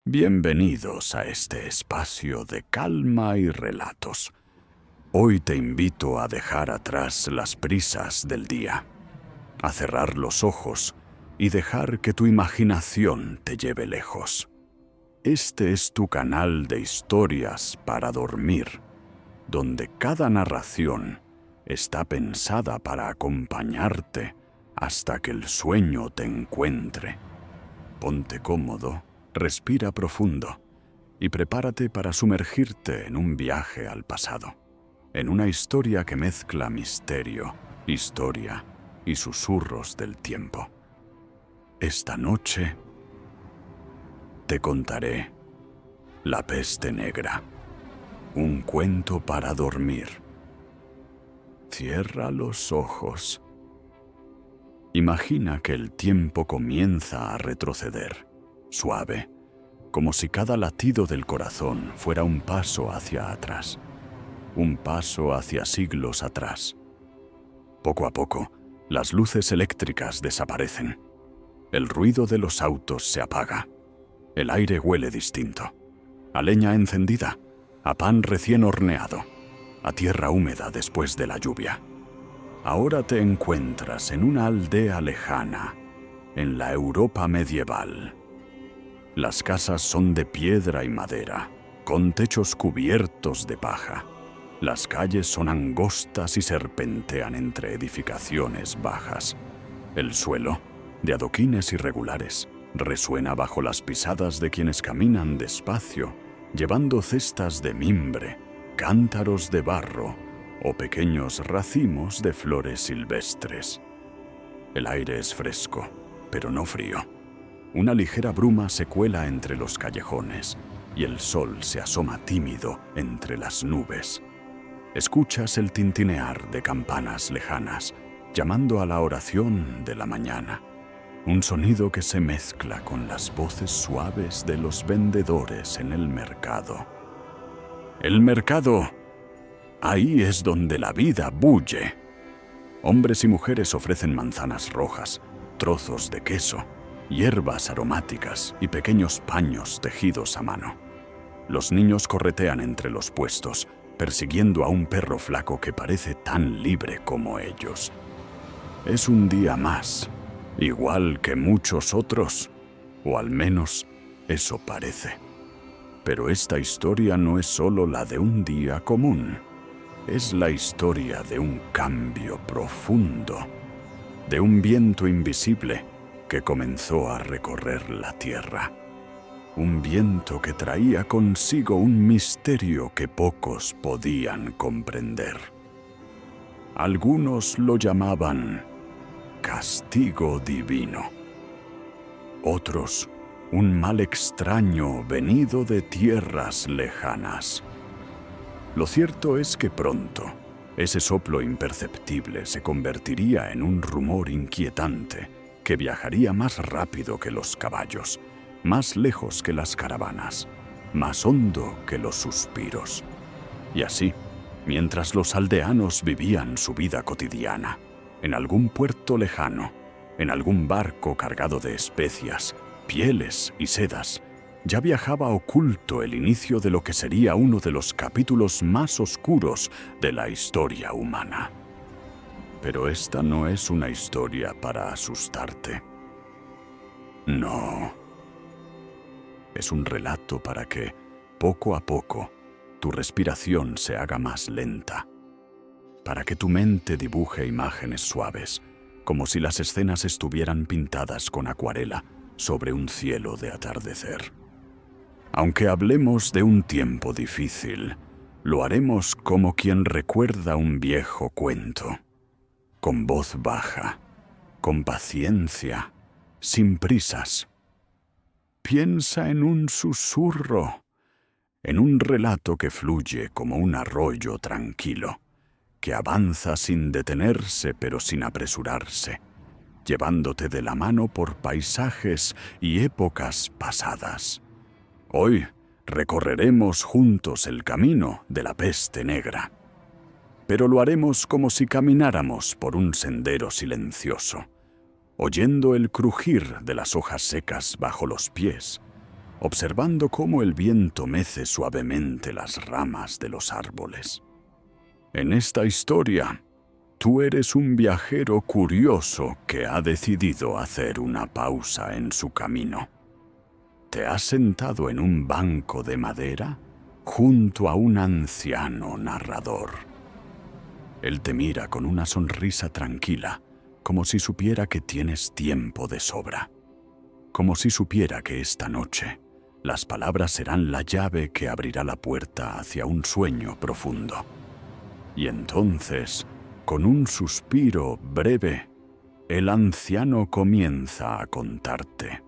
Bienvenidos a este espacio de calma y relatos. Hoy te invito a dejar atrás las prisas del día, a cerrar los ojos y dejar que tu imaginación te lleve lejos. Este es tu canal de historias para dormir, donde cada narración está pensada para acompañarte hasta que el sueño te encuentre. Ponte cómodo, respira profundo y prepárate para sumergirte en un viaje al pasado, en una historia que mezcla misterio, historia y susurros del tiempo. Esta noche te contaré La Peste Negra, un cuento para dormir. Cierra los ojos. Imagina que el tiempo comienza a retroceder, suave, como si cada latido del corazón fuera un paso hacia atrás, un paso hacia siglos atrás. Poco a poco, las luces eléctricas desaparecen. El ruido de los autos se apaga. El aire huele distinto. A leña encendida, a pan recién horneado, a tierra húmeda después de la lluvia. Ahora te encuentras en una aldea lejana, en la Europa medieval. Las casas son de piedra y madera, con techos cubiertos de paja. Las calles son angostas y serpentean entre edificaciones bajas. El suelo, de adoquines irregulares, resuena bajo las pisadas de quienes caminan despacio, llevando cestas de mimbre, cántaros de barro o pequeños racimos de flores silvestres. El aire es fresco, pero no frío. Una ligera bruma se cuela entre los callejones y el sol se asoma tímido entre las nubes. Escuchas el tintinear de campanas lejanas, llamando a la oración de la mañana. Un sonido que se mezcla con las voces suaves de los vendedores en el mercado. ¡El mercado! Ahí es donde la vida bulle. Hombres y mujeres ofrecen manzanas rojas, trozos de queso, hierbas aromáticas y pequeños paños tejidos a mano. Los niños corretean entre los puestos, persiguiendo a un perro flaco que parece tan libre como ellos. Es un día más, igual que muchos otros, o al menos eso parece. Pero esta historia no es solo la de un día común. Es la historia de un cambio profundo, de un viento invisible que comenzó a recorrer la tierra. Un viento que traía consigo un misterio que pocos podían comprender. Algunos lo llamaban castigo divino. Otros, un mal extraño venido de tierras lejanas. Lo cierto es que pronto, ese soplo imperceptible se convertiría en un rumor inquietante que viajaría más rápido que los caballos, más lejos que las caravanas, más hondo que los suspiros. Y así, mientras los aldeanos vivían su vida cotidiana, en algún puerto lejano, en algún barco cargado de especias, pieles y sedas, ya viajaba oculto el inicio de lo que sería uno de los capítulos más oscuros de la historia humana. Pero esta no es una historia para asustarte. No. Es un relato para que, poco a poco, tu respiración se haga más lenta. Para que tu mente dibuje imágenes suaves, como si las escenas estuvieran pintadas con acuarela sobre un cielo de atardecer. Aunque hablemos de un tiempo difícil, lo haremos como quien recuerda un viejo cuento, con voz baja, con paciencia, sin prisas. Piensa en un susurro, en un relato que fluye como un arroyo tranquilo, que avanza sin detenerse pero sin apresurarse, llevándote de la mano por paisajes y épocas pasadas. Hoy recorreremos juntos el camino de la Peste Negra, pero lo haremos como si camináramos por un sendero silencioso, oyendo el crujir de las hojas secas bajo los pies, observando cómo el viento mece suavemente las ramas de los árboles. En esta historia, tú eres un viajero curioso que ha decidido hacer una pausa en su camino. Te has sentado en un banco de madera junto a un anciano narrador. Él te mira con una sonrisa tranquila, como si supiera que tienes tiempo de sobra, como si supiera que esta noche las palabras serán la llave que abrirá la puerta hacia un sueño profundo. Y entonces, con un suspiro breve, el anciano comienza a contarte.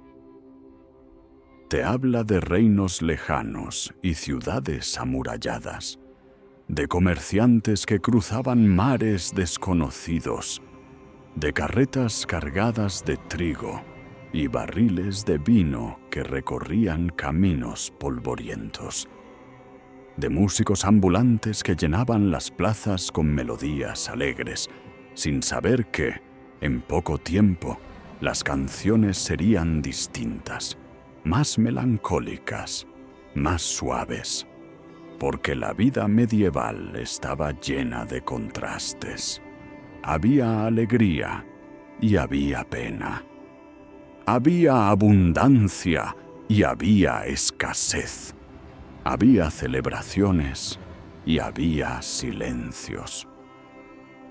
Te habla de reinos lejanos y ciudades amuralladas, de comerciantes que cruzaban mares desconocidos, de carretas cargadas de trigo y barriles de vino que recorrían caminos polvorientos, de músicos ambulantes que llenaban las plazas con melodías alegres, sin saber que, en poco tiempo, las canciones serían distintas, más melancólicas, más suaves, porque la vida medieval estaba llena de contrastes. Había alegría y había pena. Había abundancia y había escasez. Había celebraciones y había silencios.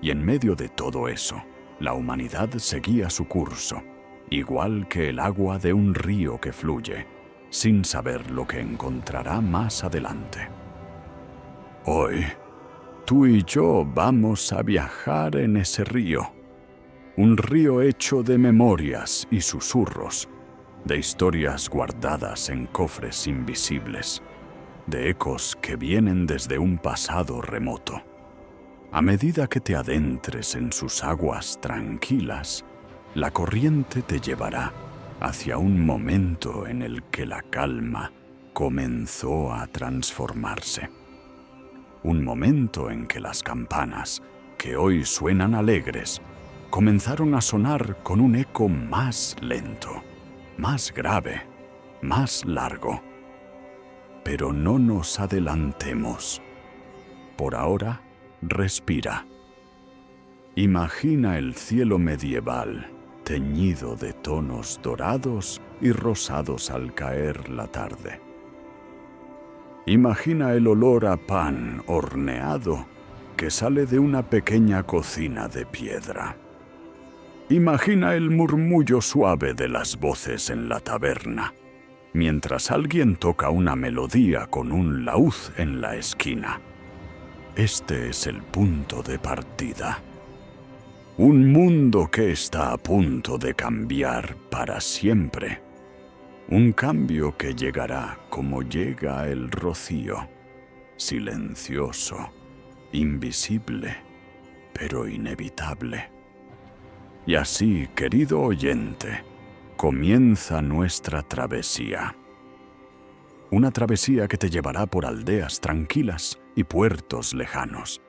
Y en medio de todo eso, la humanidad seguía su curso, igual que el agua de un río que fluye, sin saber lo que encontrará más adelante. Hoy, tú y yo vamos a viajar en ese río, un río hecho de memorias y susurros, de historias guardadas en cofres invisibles, de ecos que vienen desde un pasado remoto. A medida que te adentres en sus aguas tranquilas, la corriente te llevará hacia un momento en el que la calma comenzó a transformarse. Un momento en que las campanas, que hoy suenan alegres, comenzaron a sonar con un eco más lento, más grave, más largo. Pero no nos adelantemos. Por ahora, respira. Imagina el cielo medieval, teñido de tonos dorados y rosados al caer la tarde. Imagina el olor a pan horneado que sale de una pequeña cocina de piedra. Imagina el murmullo suave de las voces en la taberna, mientras alguien toca una melodía con un laúd en la esquina. Este es el punto de partida. Un mundo que está a punto de cambiar para siempre. Un cambio que llegará como llega el rocío, silencioso, invisible, pero inevitable. Y así, querido oyente, comienza nuestra travesía. Una travesía que te llevará por aldeas tranquilas y puertos lejanos,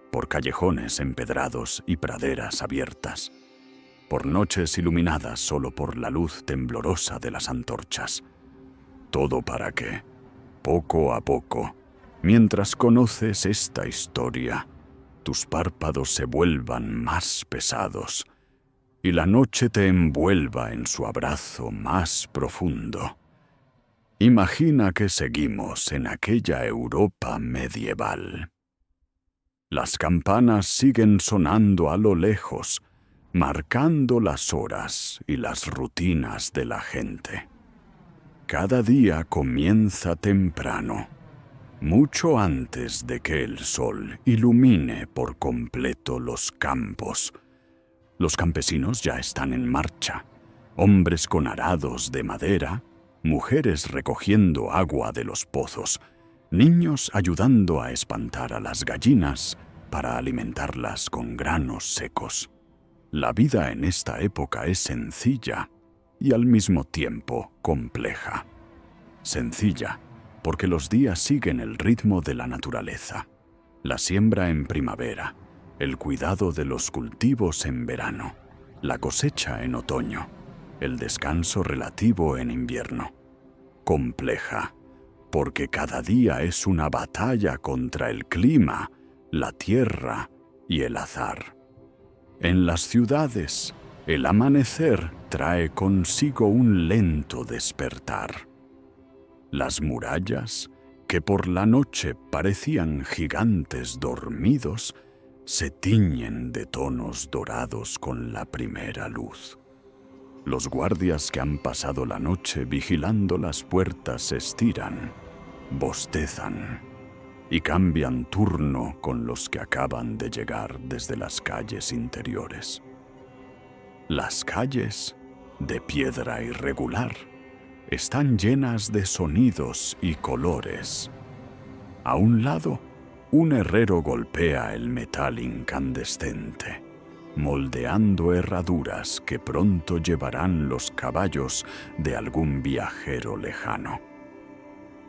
por callejones empedrados y praderas abiertas, por noches iluminadas solo por la luz temblorosa de las antorchas. Todo para que, poco a poco, mientras conoces esta historia, tus párpados se vuelvan más pesados y la noche te envuelva en su abrazo más profundo. Imagina que seguimos en aquella Europa medieval. Las campanas siguen sonando a lo lejos, marcando las horas y las rutinas de la gente. Cada día comienza temprano, mucho antes de que el sol ilumine por completo los campos. Los campesinos ya están en marcha, hombres con arados de madera, mujeres recogiendo agua de los pozos, niños ayudando a espantar a las gallinas para alimentarlas con granos secos. La vida en esta época es sencilla y al mismo tiempo compleja. Sencilla porque los días siguen el ritmo de la naturaleza. La siembra en primavera, el cuidado de los cultivos en verano, la cosecha en otoño, el descanso relativo en invierno. compleja, porque cada día es una batalla contra el clima, la tierra y el azar. En las ciudades, el amanecer trae consigo un lento despertar. Las murallas, que por la noche parecían gigantes dormidos, se tiñen de tonos dorados con la primera luz. Los guardias que han pasado la noche vigilando las puertas se estiran, bostezan y cambian turno con los que acaban de llegar desde las calles interiores. Las calles, de piedra irregular, están llenas de sonidos y colores. A un lado, un herrero golpea el metal incandescente, moldeando herraduras que pronto llevarán los caballos de algún viajero lejano.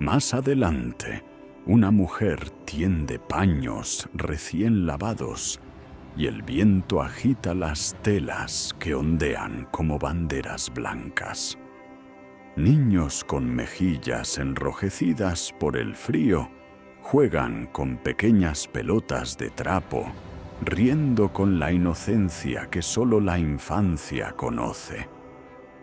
Más adelante, una mujer tiende paños recién lavados y el viento agita las telas que ondean como banderas blancas. Niños con mejillas enrojecidas por el frío juegan con pequeñas pelotas de trapo, riendo con la inocencia que solo la infancia conoce.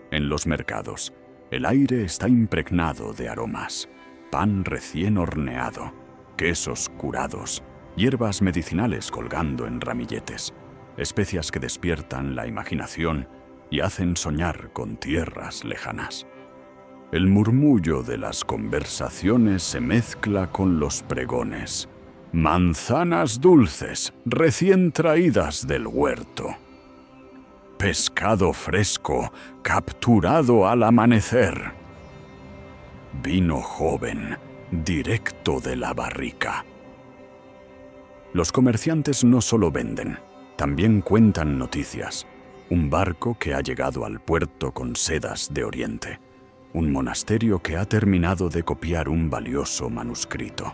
En los mercados, el aire está impregnado de aromas: pan recién horneado, quesos curados, hierbas medicinales colgando en ramilletes, especias que despiertan la imaginación y hacen soñar con tierras lejanas. El murmullo de las conversaciones se mezcla con los pregones: manzanas dulces, recién traídas del huerto. Pescado fresco, capturado al amanecer. Vino joven, directo de la barrica. Los comerciantes no solo venden, también cuentan noticias. Un barco que ha llegado al puerto con sedas de Oriente. Un monasterio que ha terminado de copiar un valioso manuscrito.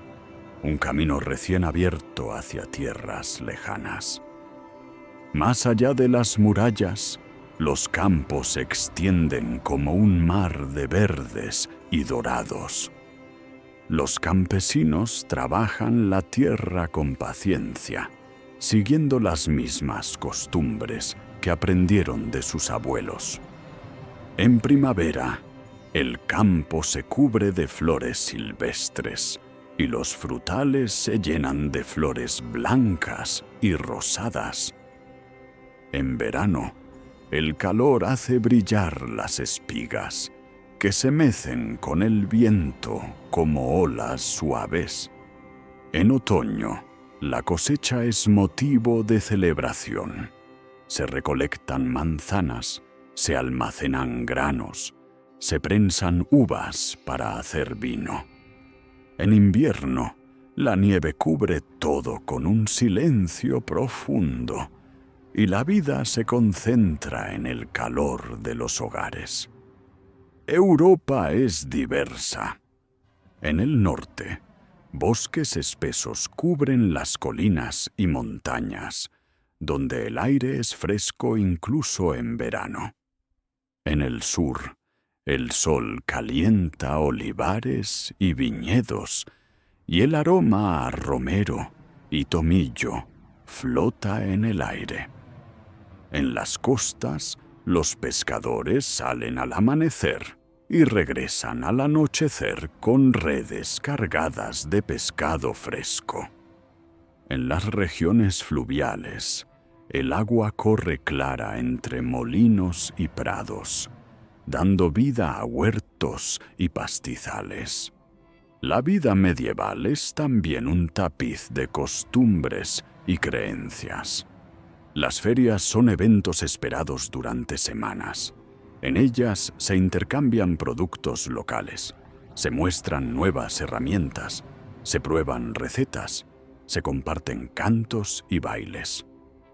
Un camino recién abierto hacia tierras lejanas. Más allá de las murallas, los campos se extienden como un mar de verdes y dorados. Los campesinos trabajan la tierra con paciencia, siguiendo las mismas costumbres que aprendieron de sus abuelos. En primavera, el campo se cubre de flores silvestres y los frutales se llenan de flores blancas y rosadas. En verano, el calor hace brillar las espigas, que se mecen con el viento como olas suaves. En otoño, la cosecha es motivo de celebración. Se recolectan manzanas, se almacenan granos, se prensan uvas para hacer vino. En invierno, la nieve cubre todo con un silencio profundo, y la vida se concentra en el calor de los hogares. Europa es diversa. En el norte, bosques espesos cubren las colinas y montañas, donde el aire es fresco incluso en verano. En el sur, el sol calienta olivares y viñedos, y el aroma a romero y tomillo flota en el aire. En las costas, los pescadores salen al amanecer y regresan al anochecer con redes cargadas de pescado fresco. En las regiones fluviales, el agua corre clara entre molinos y prados, dando vida a huertos y pastizales. La vida medieval es también un tapiz de costumbres y creencias. Las ferias son eventos esperados durante semanas. En ellas se intercambian productos locales, se muestran nuevas herramientas, se prueban recetas, se comparten cantos y bailes.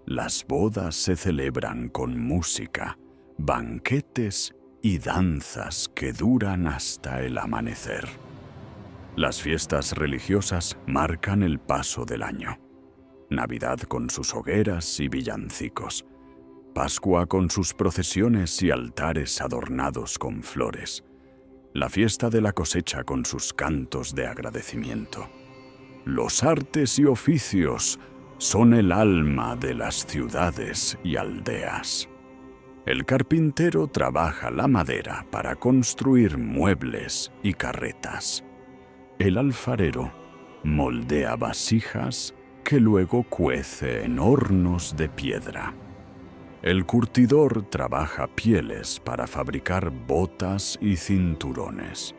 Las bodas se celebran con música, banquetes y danzas que duran hasta el amanecer. Las fiestas religiosas marcan el paso del año. Navidad con sus hogueras y villancicos. Pascua con sus procesiones y altares adornados con flores. la fiesta de la cosecha con sus cantos de agradecimiento. Los artes y oficios son el alma de las ciudades y aldeas. El carpintero trabaja la madera para construir muebles y carretas. El alfarero moldea vasijas que luego cuece en hornos de piedra. El curtidor trabaja pieles para fabricar botas y cinturones.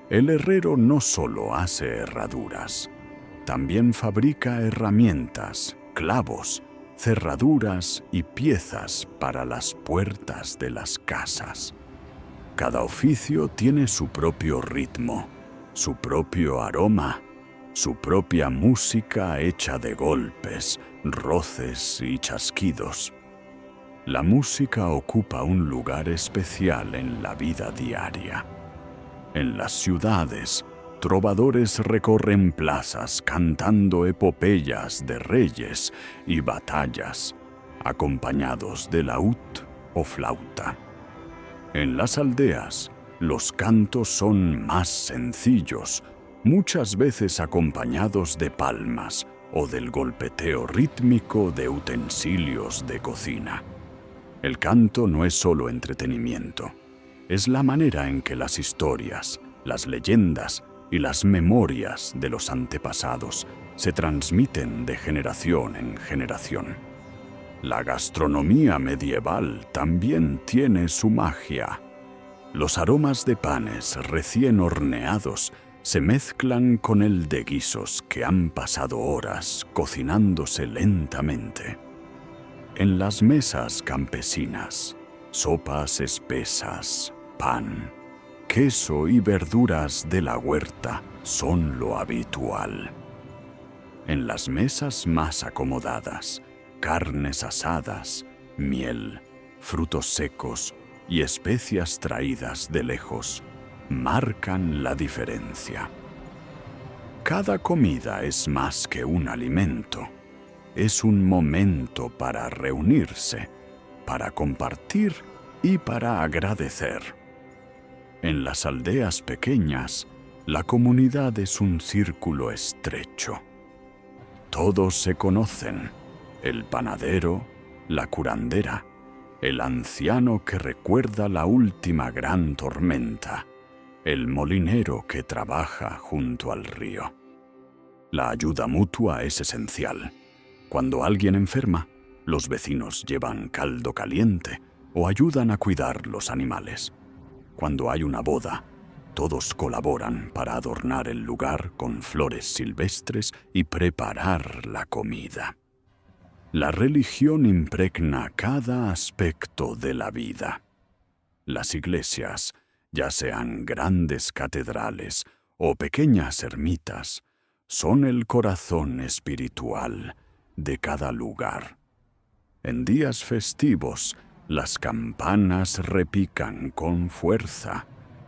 El herrero no solo hace herraduras, también fabrica herramientas, clavos, cerraduras y piezas para las puertas de las casas. Cada oficio tiene su propio ritmo, su propio aroma, su propia música hecha de golpes, roces y chasquidos. La música ocupa un lugar especial en la vida diaria. En las ciudades, trovadores recorren plazas cantando epopeyas de reyes y batallas, acompañados de laúd o flauta. En las aldeas, los cantos son más sencillos, muchas veces acompañados de palmas o del golpeteo rítmico de utensilios de cocina. El canto no es solo entretenimiento, es la manera en que las historias, las leyendas y las memorias de los antepasados se transmiten de generación en generación. La gastronomía medieval también tiene su magia. Los aromas de panes recién horneados se mezclan con el de guisos que han pasado horas cocinándose lentamente. En las mesas campesinas, sopas espesas, pan, queso y verduras de la huerta son lo habitual. En las mesas más acomodadas, carnes asadas, miel, frutos secos y especias traídas de lejos marcan la diferencia. Cada comida es más que un alimento. Es un momento para reunirse, para compartir y para agradecer. En las aldeas pequeñas, la comunidad es un círculo estrecho. Todos se conocen: el panadero, la curandera, el anciano que recuerda la última gran tormenta, el molinero que trabaja junto al río. La ayuda mutua es esencial. Cuando alguien enferma, los vecinos llevan caldo caliente o ayudan a cuidar los animales. Cuando hay una boda, todos colaboran para adornar el lugar con flores silvestres y preparar la comida. La religión impregna cada aspecto de la vida. Las iglesias, ya sean grandes catedrales o pequeñas ermitas, son el corazón espiritual de cada lugar. En días festivos, las campanas repican con fuerza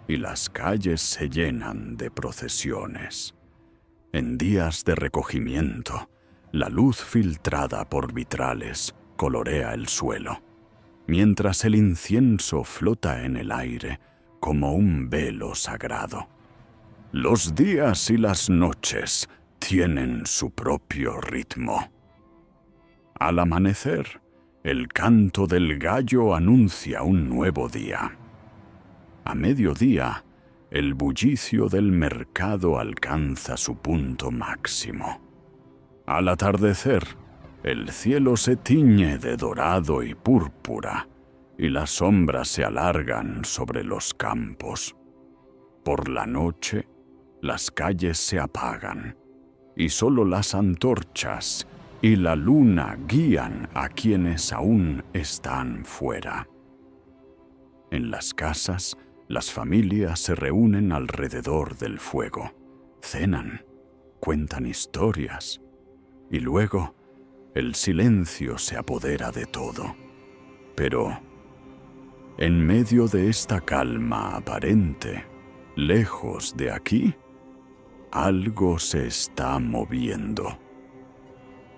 y las calles se llenan de procesiones. En días de recogimiento, la luz filtrada por vitrales colorea el suelo, mientras el incienso flota en el aire como un velo sagrado. Los días y las noches tienen su propio ritmo. Al amanecer, el canto del gallo anuncia un nuevo día. A mediodía, el bullicio del mercado alcanza su punto máximo. Al atardecer, el cielo se tiñe de dorado y púrpura, y las sombras se alargan sobre los campos. Por la noche, las calles se apagan, y solo las antorchas y la luna guían a quienes aún están fuera. En las casas, las familias se reúnen alrededor del fuego, cenan, cuentan historias, y luego el silencio se apodera de todo. Pero, en medio de esta calma aparente, lejos de aquí, algo se está moviendo.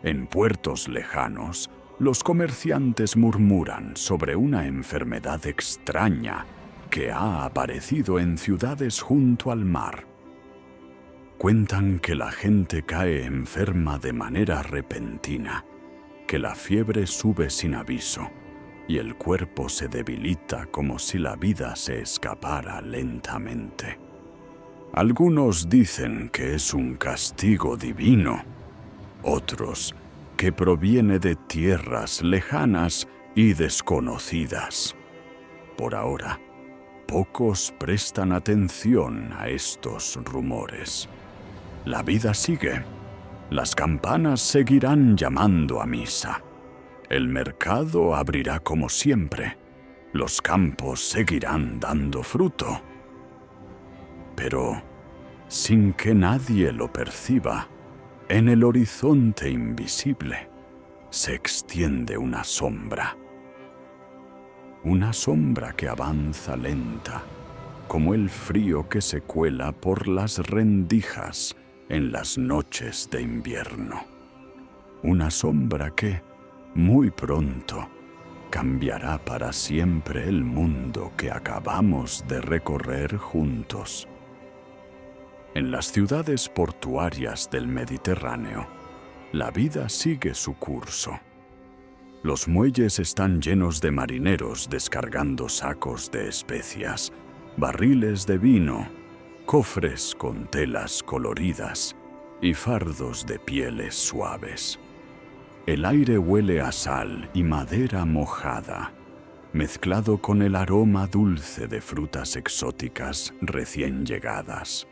En puertos lejanos, los comerciantes murmuran sobre una enfermedad extraña que ha aparecido en ciudades junto al mar. Cuentan que la gente cae enferma de manera repentina, que la fiebre sube sin aviso y el cuerpo se debilita como si la vida se escapara lentamente. Algunos dicen que es un castigo divino, otros que proviene de tierras lejanas y desconocidas. Por ahora, pocos prestan atención a estos rumores. La vida sigue. Las campanas seguirán llamando a misa. El mercado abrirá como siempre. Los campos seguirán dando fruto. Pero, sin que nadie lo perciba, en el horizonte invisible se extiende una sombra. Una sombra que avanza lenta, como el frío que se cuela por las rendijas en las noches de invierno. Una sombra que, muy pronto, cambiará para siempre el mundo que acabamos de recorrer juntos. En las ciudades portuarias del Mediterráneo, la vida sigue su curso. Los muelles están llenos de marineros descargando sacos de especias, barriles de vino, cofres con telas coloridas y fardos de pieles suaves. El aire huele a sal y madera mojada, mezclado con el aroma dulce de frutas exóticas recién llegadas.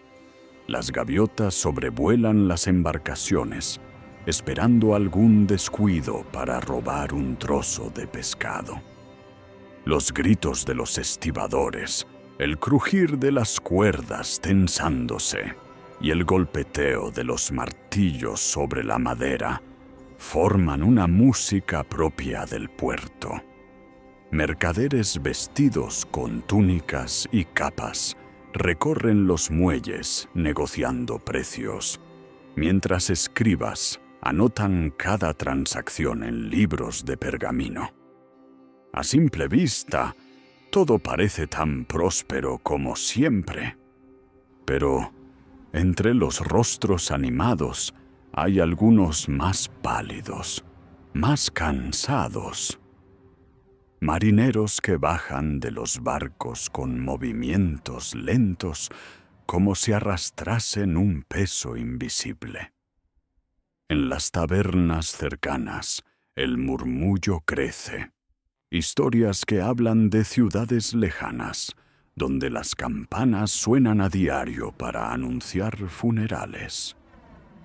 Las gaviotas sobrevuelan las embarcaciones, esperando algún descuido para robar un trozo de pescado. Los gritos de los estibadores, el crujir de las cuerdas tensándose y el golpeteo de los martillos sobre la madera forman una música propia del puerto. Mercaderes vestidos con túnicas y capas recorren los muelles negociando precios, mientras escribas anotan cada transacción en libros de pergamino. A simple vista, todo parece tan próspero como siempre. Pero entre los rostros animados hay algunos más pálidos, más cansados. Marineros que bajan de los barcos con movimientos lentos, como si arrastrasen un peso invisible. En las tabernas cercanas, el murmullo crece. Historias que hablan de ciudades lejanas, donde las campanas suenan a diario para anunciar funerales.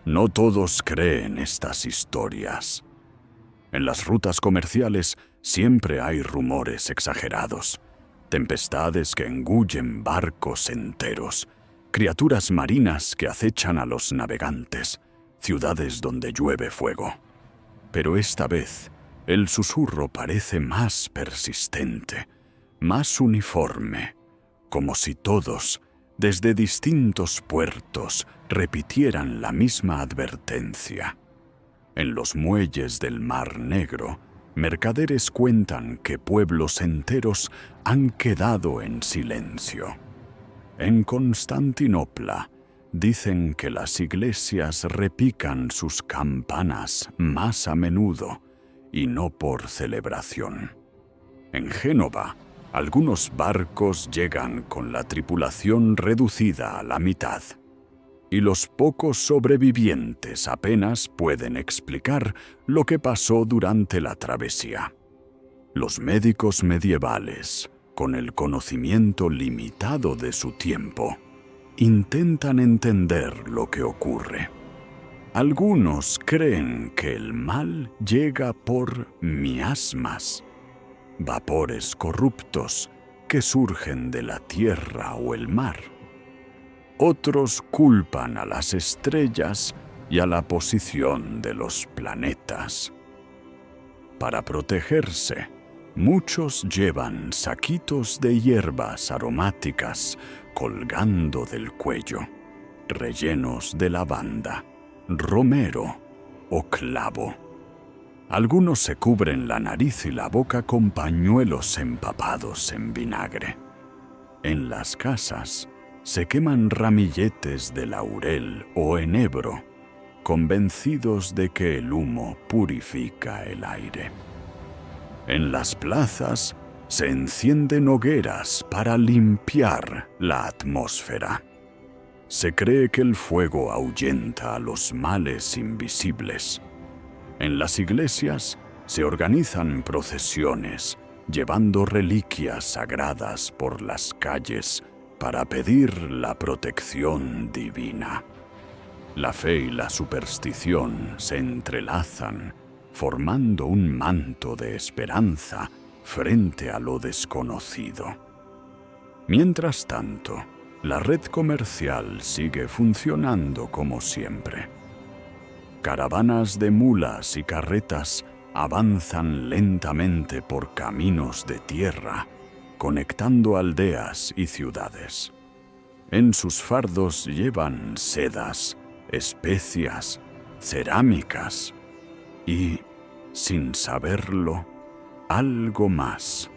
No todos creen estas historias. En las rutas comerciales siempre hay rumores exagerados, tempestades que engullen barcos enteros, criaturas marinas que acechan a los navegantes, ciudades donde llueve fuego. Pero esta vez, el susurro parece más persistente, más uniforme, como si todos, desde distintos puertos, repitieran la misma advertencia. En los muelles del Mar Negro, mercaderes cuentan que pueblos enteros han quedado en silencio. En Constantinopla, dicen que las iglesias repican sus campanas más a menudo y no por celebración. En Génova, algunos barcos llegan con la tripulación reducida a la mitad, y los pocos sobrevivientes apenas pueden explicar lo que pasó durante la travesía. Los médicos medievales, con el conocimiento limitado de su tiempo, intentan entender lo que ocurre. Algunos creen que el mal llega por miasmas, vapores corruptos que surgen de la tierra o el mar. Otros culpan a las estrellas y a la posición de los planetas. Para protegerse, muchos llevan saquitos de hierbas aromáticas colgando del cuello, rellenos de lavanda, romero o clavo. Algunos se cubren la nariz y la boca con pañuelos empapados en vinagre. En las casas se queman ramilletes de laurel o enebro, convencidos de que el humo purifica el aire. En las plazas se encienden hogueras para limpiar la atmósfera. Se cree que el fuego ahuyenta a los males invisibles. En las iglesias se organizan procesiones, llevando reliquias sagradas por las calles para pedir la protección divina. La fe y la superstición se entrelazan, formando un manto de esperanza frente a lo desconocido. Mientras tanto, la red comercial sigue funcionando como siempre. Caravanas de mulas y carretas avanzan lentamente por caminos de tierra, conectando aldeas y ciudades. En sus fardos llevan sedas, especias, cerámicas y, sin saberlo, algo más.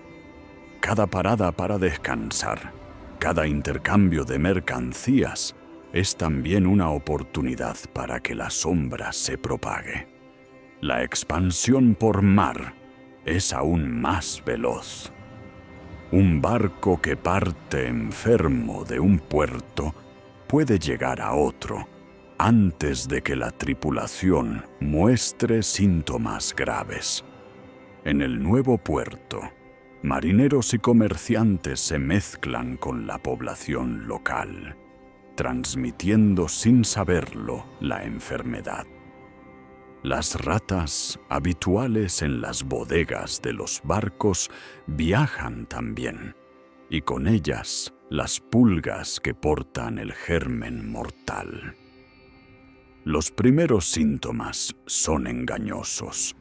Cada parada para descansar, cada intercambio de mercancías es también una oportunidad para que la sombra se propague. La expansión por mar es aún más veloz. Un barco que parte enfermo de un puerto puede llegar a otro antes de que la tripulación muestre síntomas graves. En el nuevo puerto, marineros y comerciantes se mezclan con la población local, transmitiendo sin saberlo la enfermedad. Las ratas, habituales en las bodegas de los barcos, viajan también, y con ellas las pulgas que portan el germen mortal. Los primeros síntomas son engañosos.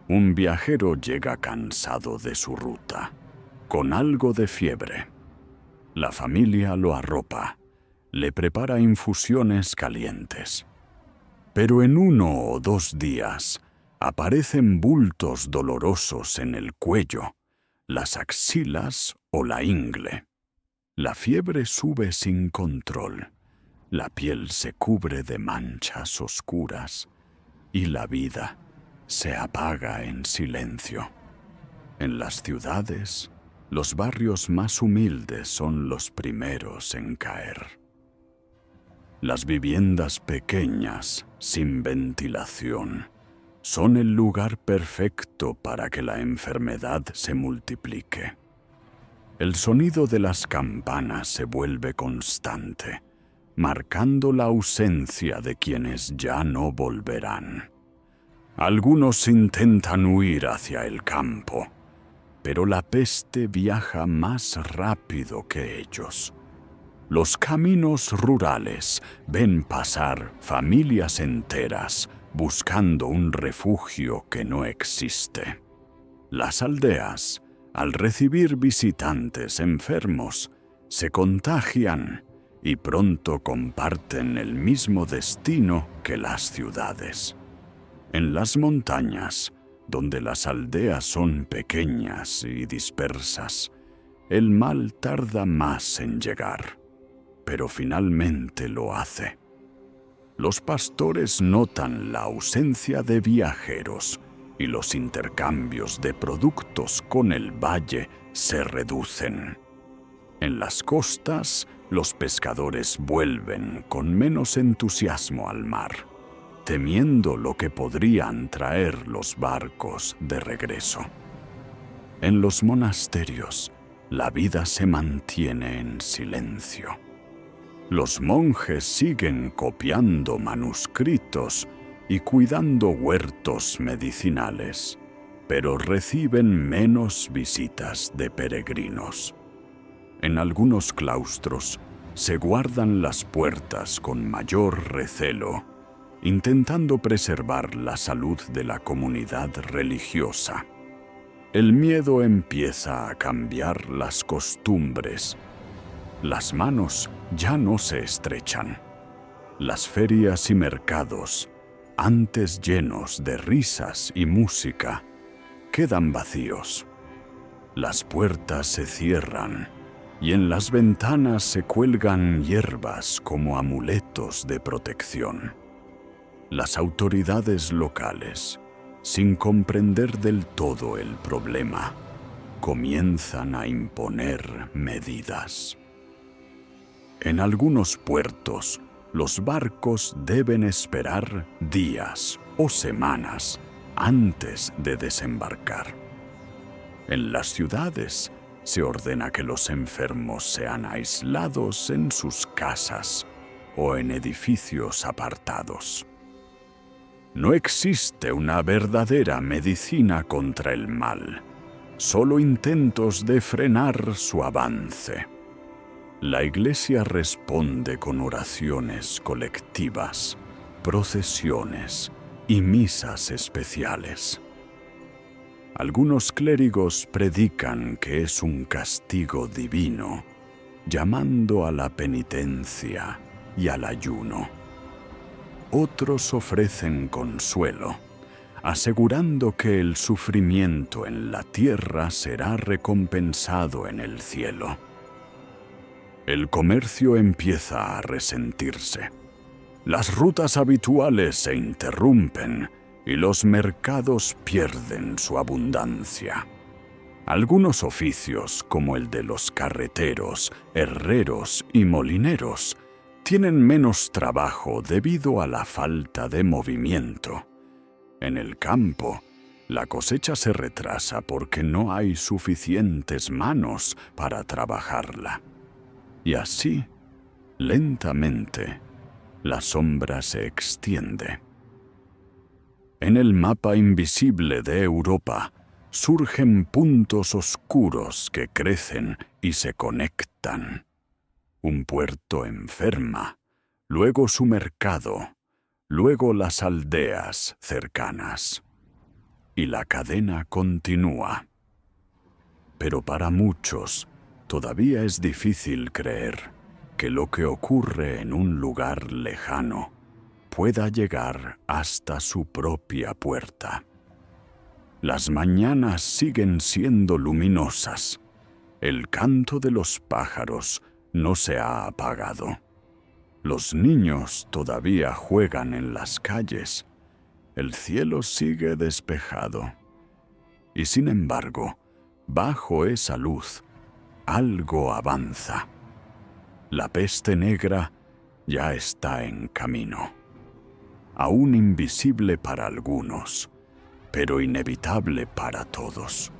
Un viajero llega cansado de su ruta, con algo de fiebre. La familia lo arropa, le prepara infusiones calientes. Pero en 1 o 2 días aparecen bultos dolorosos en el cuello, las axilas o la ingle. La fiebre sube sin control, la piel se cubre de manchas oscuras y la vida se apaga en silencio. En las ciudades, los barrios más humildes son los primeros en caer. Las viviendas pequeñas, sin ventilación, son el lugar perfecto para que la enfermedad se multiplique. El sonido de las campanas se vuelve constante, marcando la ausencia de quienes ya no volverán. Algunos intentan huir hacia el campo, pero la peste viaja más rápido que ellos. Los caminos rurales ven pasar familias enteras buscando un refugio que no existe. Las aldeas, al recibir visitantes enfermos, se contagian y pronto comparten el mismo destino que las ciudades. En las montañas, donde las aldeas son pequeñas y dispersas, el mal tarda más en llegar, pero finalmente lo hace. Los pastores notan la ausencia de viajeros y los intercambios de productos con el valle se reducen. En las costas, los pescadores vuelven con menos entusiasmo al mar, temiendo lo que podrían traer los barcos de regreso. En los monasterios, la vida se mantiene en silencio. Los monjes siguen copiando manuscritos y cuidando huertos medicinales, pero reciben menos visitas de peregrinos. En algunos claustros se guardan las puertas con mayor recelo, intentando preservar la salud de la comunidad religiosa. El miedo empieza a cambiar las costumbres. Las manos ya no se estrechan. Las ferias y mercados, antes llenos de risas y música, quedan vacíos. Las puertas se cierran y en las ventanas se cuelgan hierbas como amuletos de protección. Las autoridades locales, sin comprender del todo el problema, comienzan a imponer medidas. En algunos puertos, los barcos deben esperar días o semanas antes de desembarcar. En las ciudades, se ordena que los enfermos sean aislados en sus casas o en edificios apartados. No existe una verdadera medicina contra el mal, solo intentos de frenar su avance. La Iglesia responde con oraciones colectivas, procesiones y misas especiales. Algunos clérigos predican que es un castigo divino, llamando a la penitencia y al ayuno. Otros ofrecen consuelo, asegurando que el sufrimiento en la tierra será recompensado en el cielo. El comercio empieza a resentirse. Las rutas habituales se interrumpen y los mercados pierden su abundancia. Algunos oficios, como el de los carreteros, herreros y molineros, tienen menos trabajo debido a la falta de movimiento. En el campo, la cosecha se retrasa porque no hay suficientes manos para trabajarla. Y así, lentamente, la sombra se extiende. En el mapa invisible de Europa surgen puntos oscuros que crecen y se conectan. Un puerto enferma, luego su mercado, luego las aldeas cercanas. Y la cadena continúa. Pero para muchos, todavía es difícil creer que lo que ocurre en un lugar lejano pueda llegar hasta su propia puerta. Las mañanas siguen siendo luminosas. El canto de los pájaros no se ha apagado. Los niños todavía juegan en las calles. El cielo sigue despejado. Y sin embargo, bajo esa luz, algo avanza. La peste negra ya está en camino. Aún invisible para algunos, pero inevitable para todos.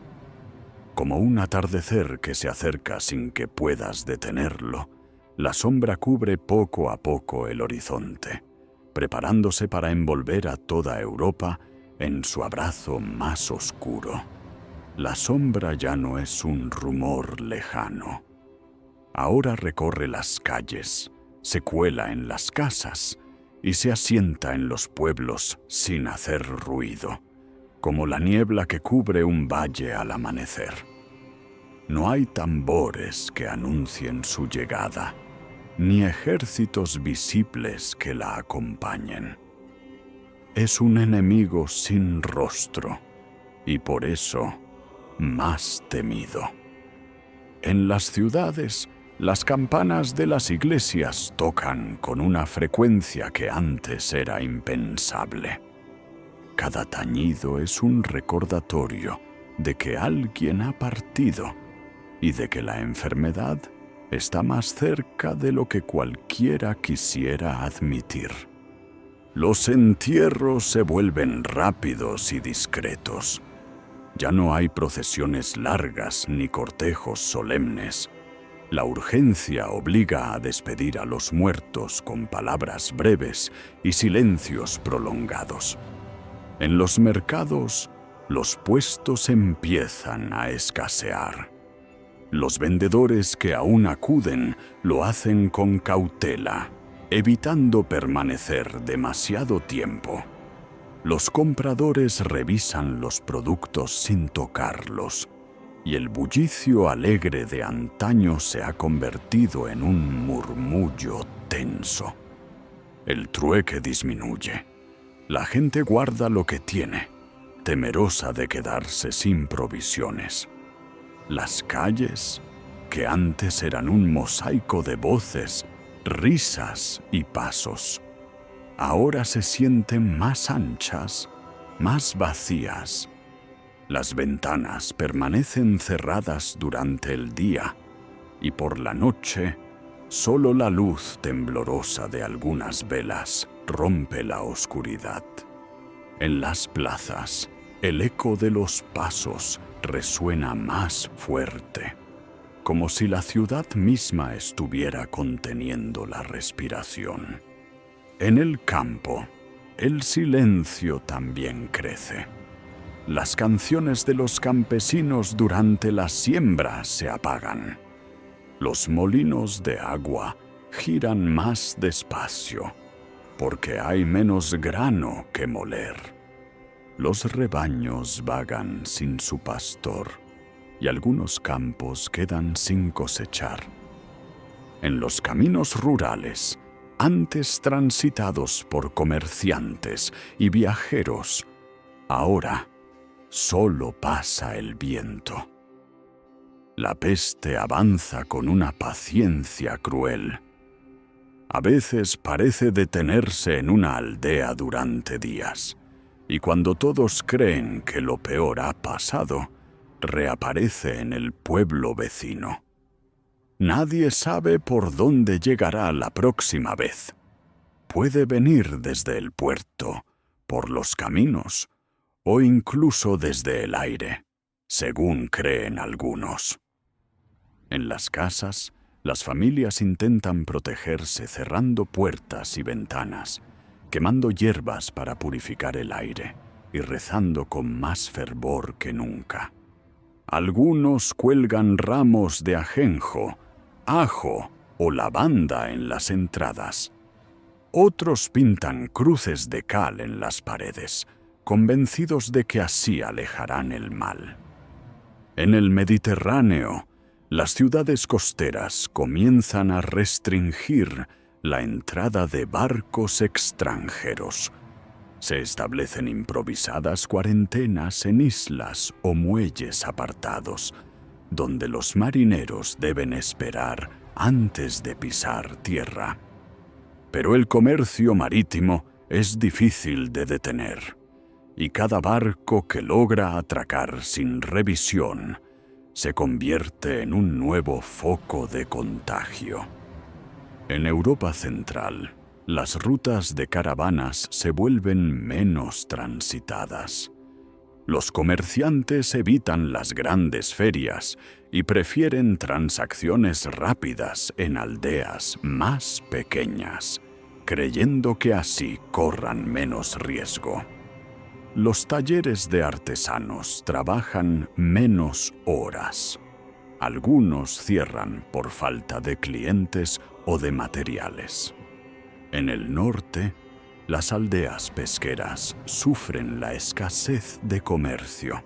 Como un atardecer que se acerca sin que puedas detenerlo, la sombra cubre poco a poco el horizonte, preparándose para envolver a toda Europa en su abrazo más oscuro. La sombra ya no es un rumor lejano. Ahora recorre las calles, se cuela en las casas y se asienta en los pueblos sin hacer ruido, como la niebla que cubre un valle al amanecer. No hay tambores que anuncien su llegada, ni ejércitos visibles que la acompañen. Es un enemigo sin rostro, y por eso más temido. En las ciudades, las campanas de las iglesias tocan con una frecuencia que antes era impensable. Cada tañido es un recordatorio de que alguien ha partido y de que la enfermedad está más cerca de lo que cualquiera quisiera admitir. Los entierros se vuelven rápidos y discretos. Ya no hay procesiones largas ni cortejos solemnes. La urgencia obliga a despedir a los muertos con palabras breves y silencios prolongados. En los mercados, los puestos empiezan a escasear. Los vendedores que aún acuden lo hacen con cautela, evitando permanecer demasiado tiempo. Los compradores revisan los productos sin tocarlos, y el bullicio alegre de antaño se ha convertido en un murmullo tenso. El trueque disminuye. La gente guarda lo que tiene, temerosa de quedarse sin provisiones. Las calles que antes eran un mosaico de voces, risas y pasos, ahora se sienten más anchas, más vacías. Las ventanas permanecen cerradas durante el día y por la noche solo la luz temblorosa de algunas velas rompe la oscuridad. En las plazas, el eco de los pasos resuena más fuerte, como si la ciudad misma estuviera conteniendo la respiración. En el campo, el silencio también crece. Las canciones de los campesinos durante la siembra se apagan. Los molinos de agua giran más despacio, porque hay menos grano que moler. Los rebaños vagan sin su pastor, y algunos campos quedan sin cosechar. En los caminos rurales, antes transitados por comerciantes y viajeros, ahora solo pasa el viento. La peste avanza con una paciencia cruel. A veces parece detenerse en una aldea durante días, y cuando todos creen que lo peor ha pasado, reaparece en el pueblo vecino. Nadie sabe por dónde llegará la próxima vez. Puede venir desde el puerto, por los caminos, o incluso desde el aire, según creen algunos. En las casas, las familias intentan protegerse cerrando puertas y ventanas, quemando hierbas para purificar el aire y rezando con más fervor que nunca. Algunos cuelgan ramos de ajenjo, ajo o lavanda en las entradas. Otros pintan cruces de cal en las paredes, convencidos de que así alejarán el mal. En el Mediterráneo, las ciudades costeras comienzan a restringir la entrada de barcos extranjeros. Se establecen improvisadas cuarentenas en islas o muelles apartados, donde los marineros deben esperar antes de pisar tierra. Pero el comercio marítimo es difícil de detener, y cada barco que logra atracar sin revisión se convierte en un nuevo foco de contagio. En Europa Central, las rutas de caravanas se vuelven menos transitadas. Los comerciantes evitan las grandes ferias y prefieren transacciones rápidas en aldeas más pequeñas, creyendo que así corran menos riesgo. Los talleres de artesanos trabajan menos horas. Algunos cierran por falta de clientes o de materiales. En el norte, las aldeas pesqueras sufren la escasez de comercio.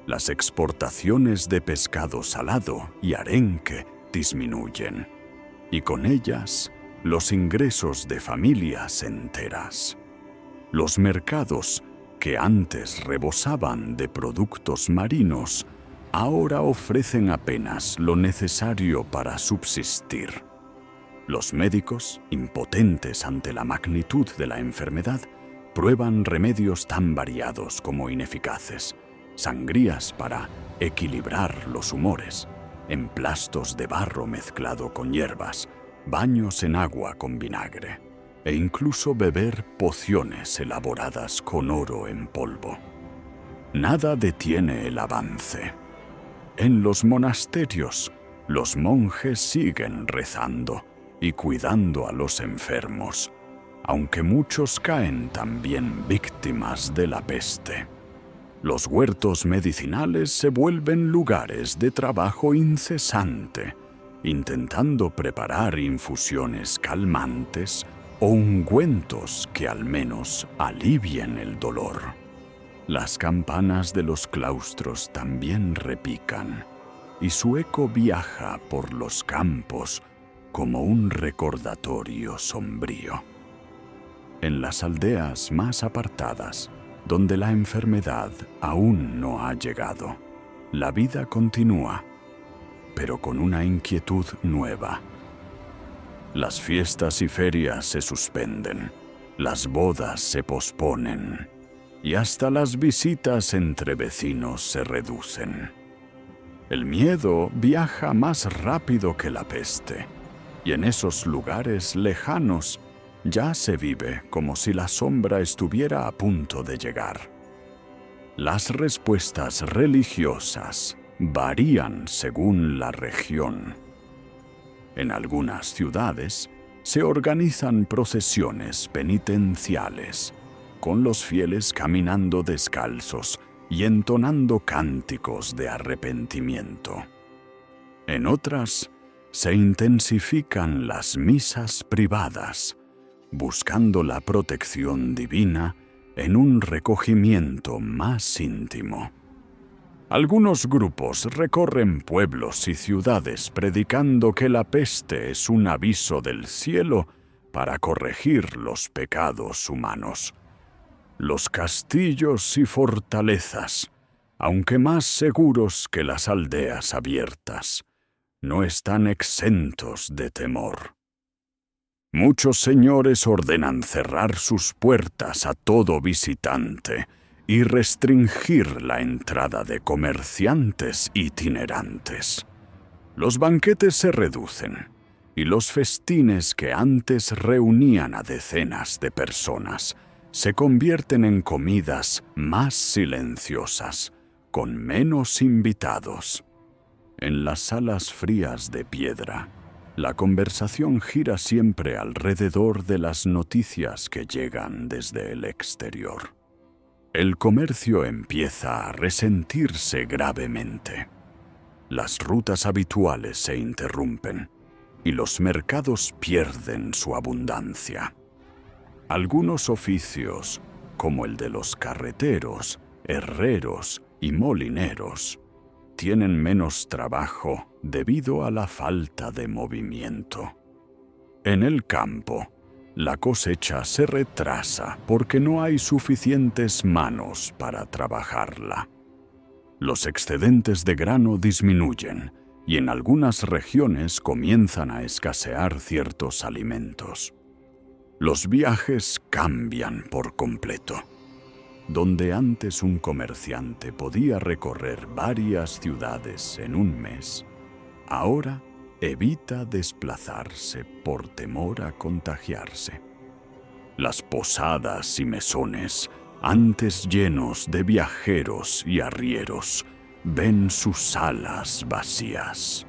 Las exportaciones de pescado salado y arenque disminuyen, y con ellas los ingresos de familias enteras. Los mercados, que antes rebosaban de productos marinos, ahora ofrecen apenas lo necesario para subsistir. Los médicos, impotentes ante la magnitud de la enfermedad, prueban remedios tan variados como ineficaces, sangrías para equilibrar los humores, emplastos de barro mezclado con hierbas, baños en agua con vinagre, e incluso beber pociones elaboradas con oro en polvo. Nada detiene el avance. En los monasterios, los monjes siguen rezando y cuidando a los enfermos, aunque muchos caen también víctimas de la peste. Los huertos medicinales se vuelven lugares de trabajo incesante, intentando preparar infusiones calmantes o ungüentos que al menos alivien el dolor. Las campanas de los claustros también repican, y su eco viaja por los campos como un recordatorio sombrío. En las aldeas más apartadas, donde la enfermedad aún no ha llegado, la vida continúa. pero con una inquietud nueva. Las fiestas y ferias se suspenden, las bodas se posponen y hasta las visitas entre vecinos se reducen. El miedo viaja más rápido que la peste, y en esos lugares lejanos ya se vive como si la sombra estuviera a punto de llegar. Las respuestas religiosas varían según la región. En algunas ciudades se organizan procesiones penitenciales, con los fieles caminando descalzos y entonando cánticos de arrepentimiento. En otras, se intensifican las misas privadas, buscando la protección divina en un recogimiento más íntimo. Algunos grupos recorren pueblos y ciudades predicando que la peste es un aviso del cielo para corregir los pecados humanos. Los castillos y fortalezas, aunque más seguros que las aldeas abiertas, no están exentos de temor. Muchos señores ordenan cerrar sus puertas a todo visitante y restringir la entrada de comerciantes itinerantes. Los banquetes se reducen y los festines que antes reunían a decenas de personas se convierten en comidas más silenciosas, con menos invitados. En las salas frías de piedra, la conversación gira siempre alrededor de las noticias que llegan desde el exterior. El comercio empieza a resentirse gravemente. Las rutas habituales se interrumpen y los mercados pierden su abundancia. Algunos oficios, como el de los carreteros, herreros y molineros, tienen menos trabajo debido a la falta de movimiento. En el campo, la cosecha se retrasa porque no hay suficientes manos para trabajarla. Los excedentes de grano disminuyen y en algunas regiones comienzan a escasear ciertos alimentos. Los viajes cambian por completo. Donde antes un comerciante podía recorrer varias ciudades en un mes, ahora evita desplazarse por temor a contagiarse. Las posadas y mesones, antes llenos de viajeros y arrieros, ven sus salas vacías.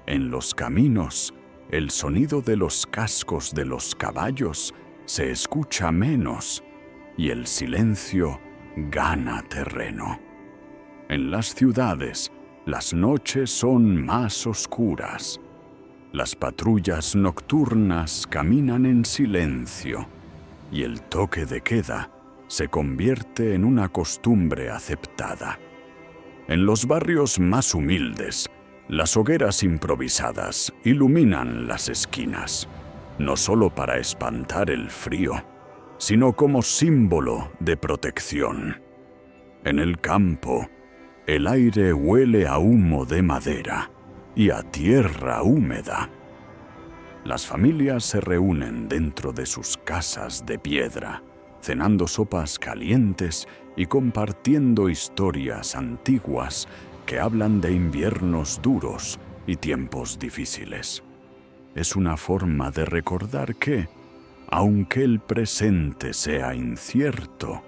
En los caminos, el sonido de los cascos de los caballos se escucha menos y el silencio gana terreno. En las ciudades, las noches son más oscuras. Las patrullas nocturnas caminan en silencio y el toque de queda se convierte en una costumbre aceptada. En los barrios más humildes, las hogueras improvisadas iluminan las esquinas, no solo para espantar el frío, sino como símbolo de protección. En el campo, el aire huele a humo de madera y a tierra húmeda. Las familias se reúnen dentro de sus casas de piedra, cenando sopas calientes y compartiendo historias antiguas que hablan de inviernos duros y tiempos difíciles. Es una forma de recordar que, aunque el presente sea incierto,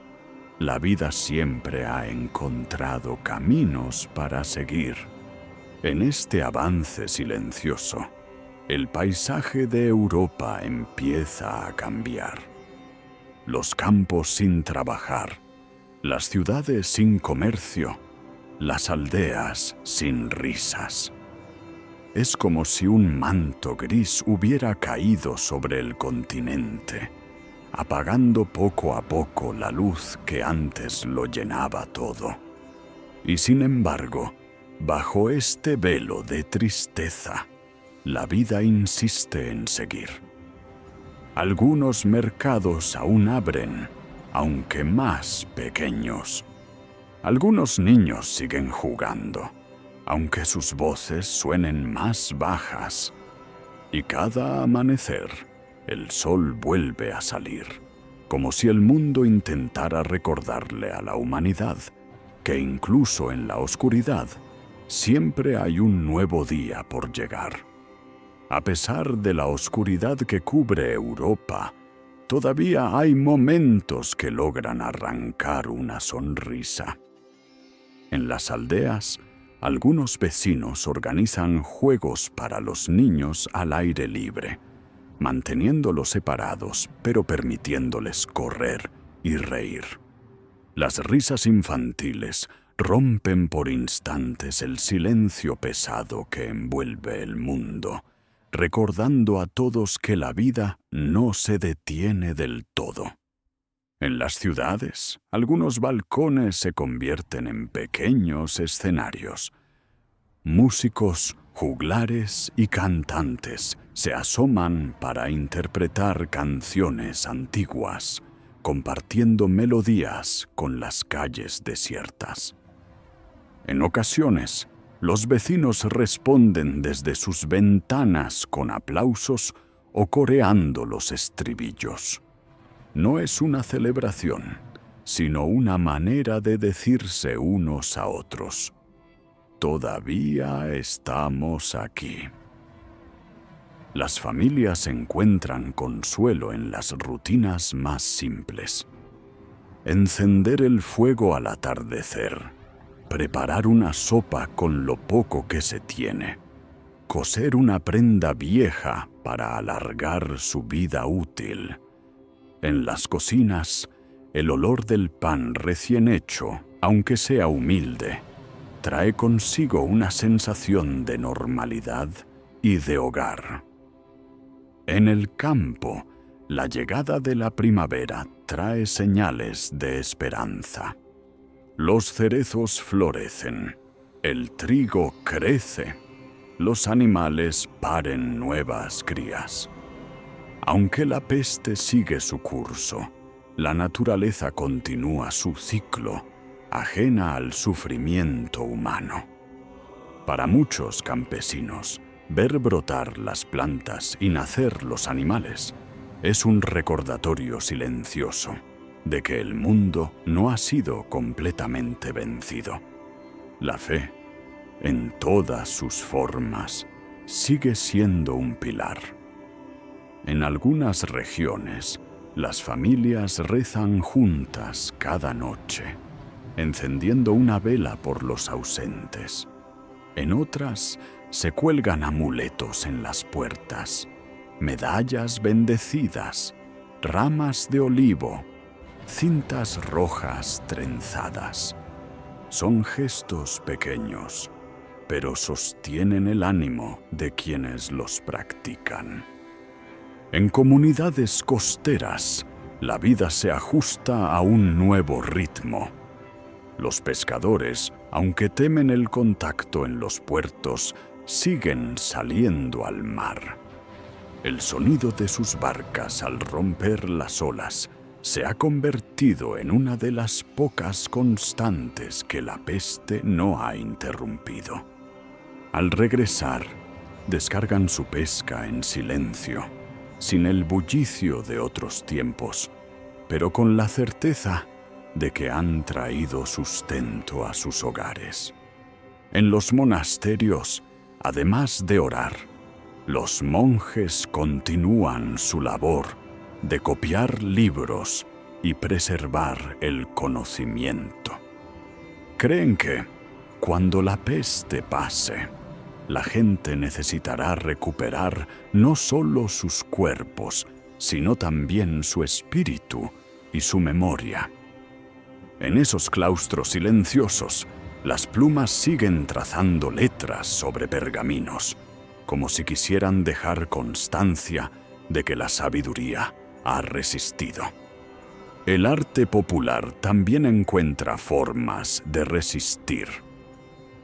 la vida siempre ha encontrado caminos para seguir. En este avance silencioso, el paisaje de Europa empieza a cambiar. Los campos sin trabajar, las ciudades sin comercio, las aldeas sin risas. Es como si un manto gris hubiera caído sobre el continente, apagando poco a poco la luz que antes lo llenaba todo. Y sin embargo, bajo este velo de tristeza, la vida insiste en seguir. Algunos mercados aún abren, aunque más pequeños. Algunos niños siguen jugando, aunque sus voces suenen más bajas. Y cada amanecer, el sol vuelve a salir, como si el mundo intentara recordarle a la humanidad que incluso en la oscuridad siempre hay un nuevo día por llegar. A pesar de la oscuridad que cubre Europa, todavía hay momentos que logran arrancar una sonrisa. En las aldeas, algunos vecinos organizan juegos para los niños al aire libre, manteniéndolos separados pero permitiéndoles correr y reír. Las risas infantiles rompen por instantes el silencio pesado que envuelve el mundo, recordando a todos que la vida no se detiene del todo. En las ciudades, algunos balcones se convierten en pequeños escenarios. Músicos, juglares y cantantes se asoman para interpretar canciones antiguas, compartiendo melodías con las calles desiertas. En ocasiones, los vecinos responden desde sus ventanas con aplausos o coreando los estribillos. No es una celebración, sino una manera de decirse unos a otros: todavía estamos aquí. Las familias encuentran consuelo en las rutinas más simples. Encender el fuego al atardecer, preparar una sopa con lo poco que se tiene, coser una prenda vieja para alargar su vida útil. En las cocinas, el olor del pan recién hecho, aunque sea humilde, trae consigo una sensación de normalidad y de hogar. En el campo, la llegada de la primavera trae señales de esperanza. Los cerezos florecen, el trigo crece, los animales paren nuevas crías. Aunque la peste sigue su curso, la naturaleza continúa su ciclo, ajena al sufrimiento humano. Para muchos campesinos, ver brotar las plantas y nacer los animales es un recordatorio silencioso de que el mundo no ha sido completamente vencido. La fe, en todas sus formas, sigue siendo un pilar. En algunas regiones, las familias rezan juntas cada noche, encendiendo una vela por los ausentes. En otras, se cuelgan amuletos en las puertas, medallas bendecidas, ramas de olivo, cintas rojas trenzadas. Son gestos pequeños, pero sostienen el ánimo de quienes los practican. En comunidades costeras, la vida se ajusta a un nuevo ritmo. Los pescadores, aunque temen el contacto en los puertos, siguen saliendo al mar. El sonido de sus barcas al romper las olas se ha convertido en una de las pocas constantes que la peste no ha interrumpido. Al regresar, descargan su pesca en silencio, sin el bullicio de otros tiempos, pero con la certeza de que han traído sustento a sus hogares. En los monasterios, además de orar, los monjes continúan su labor de copiar libros y preservar el conocimiento. Creen que, cuando la peste pase, la gente necesitará recuperar no solo sus cuerpos, sino también su espíritu y su memoria. En esos claustros silenciosos, las plumas siguen trazando letras sobre pergaminos, como si quisieran dejar constancia de que la sabiduría ha resistido. El arte popular también encuentra formas de resistir.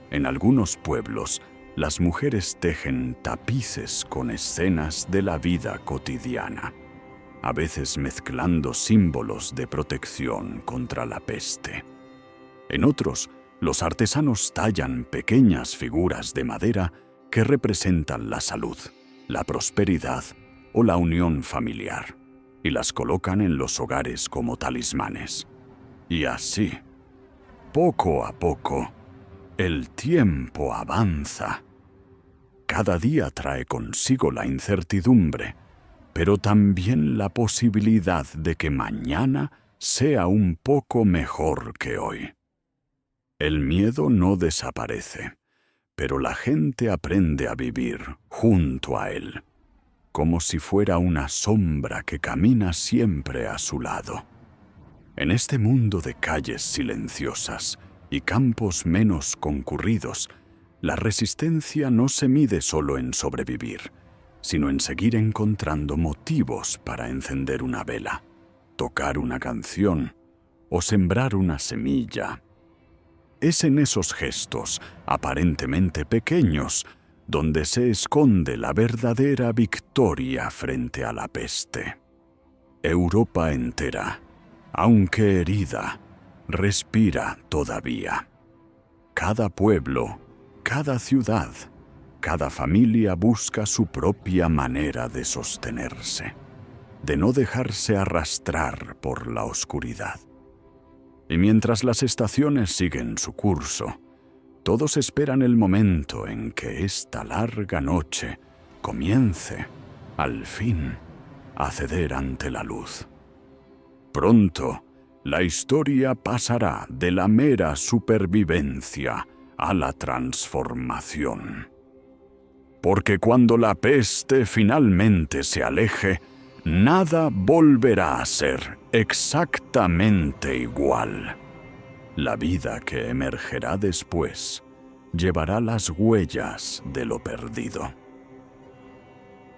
En algunos pueblos, las mujeres tejen tapices con escenas de la vida cotidiana, a veces mezclando símbolos de protección contra la peste. En otros, Los artesanos tallan pequeñas figuras de madera que representan la salud, la prosperidad o la unión familiar, y las colocan en los hogares como talismanes. Y así, poco a poco, el tiempo avanza. Cada día trae consigo la incertidumbre, pero también la posibilidad de que mañana sea un poco mejor que hoy. El miedo no desaparece, pero la gente aprende a vivir junto a él, como si fuera una sombra que camina siempre a su lado. En este mundo de calles silenciosas y campos menos concurridos, la resistencia no se mide solo en sobrevivir, sino en seguir encontrando motivos para encender una vela, tocar una canción o sembrar una semilla. Es en esos gestos, aparentemente pequeños, donde se esconde la verdadera victoria frente a la peste. Europa entera, aunque herida, respira todavía. Cada pueblo, cada ciudad, cada familia busca su propia manera de sostenerse, de no dejarse arrastrar por la oscuridad. Y mientras las estaciones siguen su curso, todos esperan el momento en que esta larga noche comience, al fin, a ceder ante la luz. Pronto, la historia pasará de la mera supervivencia a la transformación. Porque cuando la peste finalmente se aleje, nada volverá a ser exactamente igual. La vida que emergerá después llevará las huellas de lo perdido.